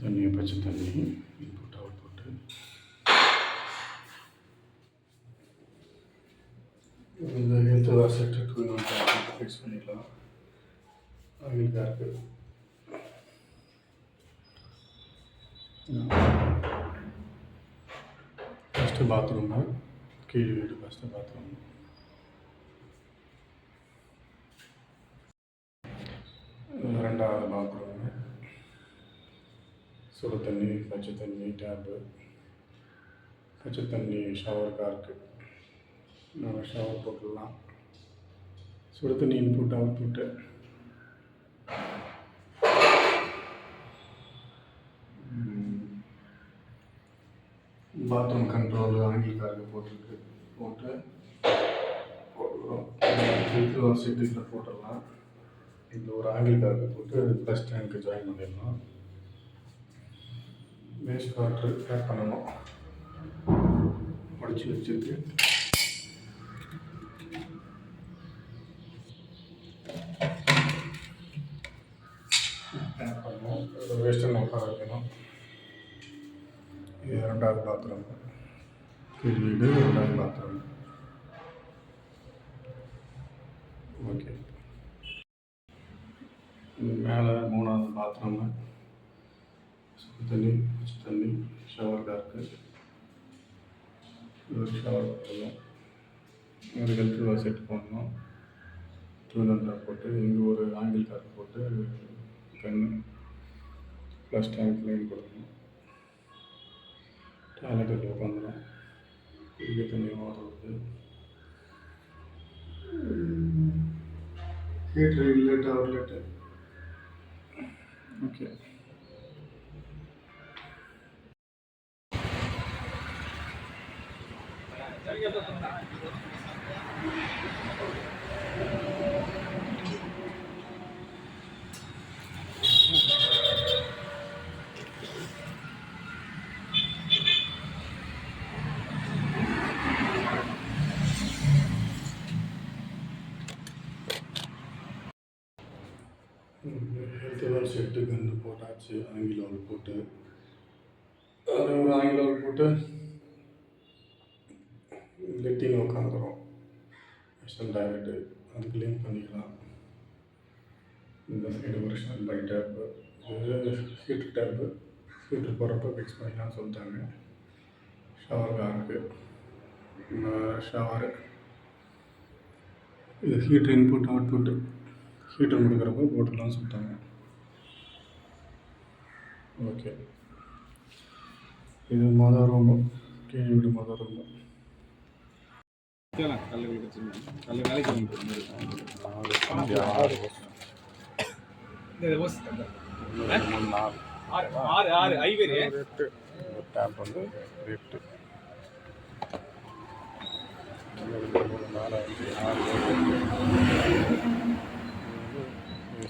தண்ணி பச்சை தண்ணி இன்புட் அவுட்புட்டு. இந்த ஹெல்த் வாசெட்டு ஃபிக்ஸ் பண்ணிடலாம். அவங்களுக்காக இருக்குது. ஃபஸ்ட்டு பாத்ரூமு, கீழ் வீடு ஃபஸ்ட்டு பாத்ரூமு. ரெண்டாவது பாத்ரூமு, சுடு தண்ணி பச்சை தண்ணி டேப்பு, பச்சை தண்ணி ஷவருக்காக இருக்குது. நம்ம ஷவர் போட்டுடலாம். சுடு தண்ணி இன்புட் அவுட்புட்டு. பாத்ரூம் கண்ட்ரோல் ஆங்கிள்காரங்க போட்டிருக்கு, போட்டுக்கிறோம். செட்டுக்கில் போட்டுடலாம். இதில் ஒரு ஆங்கிள்காரங்க போட்டு ப்ளஸ் டேங்க்கு ஜாயின் பண்ணிடலாம். வேஸ்ட் வாட்ரு பேக் பண்ணணும். முடிச்சு வச்சுருக்கு. பேக் பண்ணணும். வேஸ்ட்டு உட்கார வைக்கணும். இது ரெண்டாவது பாத்ரூம், கீழ் வீடு ரெண்டாவது பாத்ரூம். ஓகே. மேலே மூணாவது பாத்ரூமு, சுடு தண்ணி பச்சை தண்ணி ஷவருக்காக இருக்குது. ஒரு ஷவர் போடணும். ஒரு ஹெல்த் செட் போடணும். 200 போட்டு இங்கே ஒரு ஆங்கிள் கார்டு போட்டு கன்று ப்ளஸ் டேங்க் லைன் கொடுக்கணும். டாய்லெட்டில் உட்காந்துடும். குடிக்க தண்ணி ஓடுறது. ஹீட்ரு இல்லை, டவர்லெட்டு. ஓகே. ஹெல்த் செட்டு கன்று போட்டாச்சு. ஆங்கில ஒரு போட்டு அது ஒரு ஆங்கில ஒரு போட்டு லெட்டின் உட்காந்துரும். வெஸ்டர்ன் டாய்லெட்டு அது க்ளீன் பண்ணிக்கலாம். இந்த சைடு ஒரு ஸ்டாண்ட் பை டேப்பு, இது ஹீட்ரு டேப்பு. ஹீட்ரு போகிறப்ப ஃபிக்ஸ் பண்ணிக்கலாம்னு சொல்லிட்டாங்க. ஷவருக்காக இருக்குது. ஷவரு, இது ஹீட்ரு இன்புட் அவுட்புட்டு. ஹீட்டர் கொடுக்குறப்ப போட்டுக்கலாம்னு சொல்லிட்டாங்க. ஓகே. இது மொதல் ரூமு, கீழ் வீடு மொதல் ரூமு. டேப் வந்து 8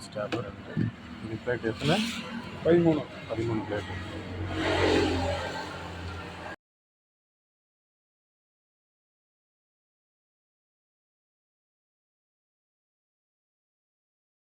ஸ்டாப் 2. இது பிளேட் எத்தனை? 13 பிளேட்டு.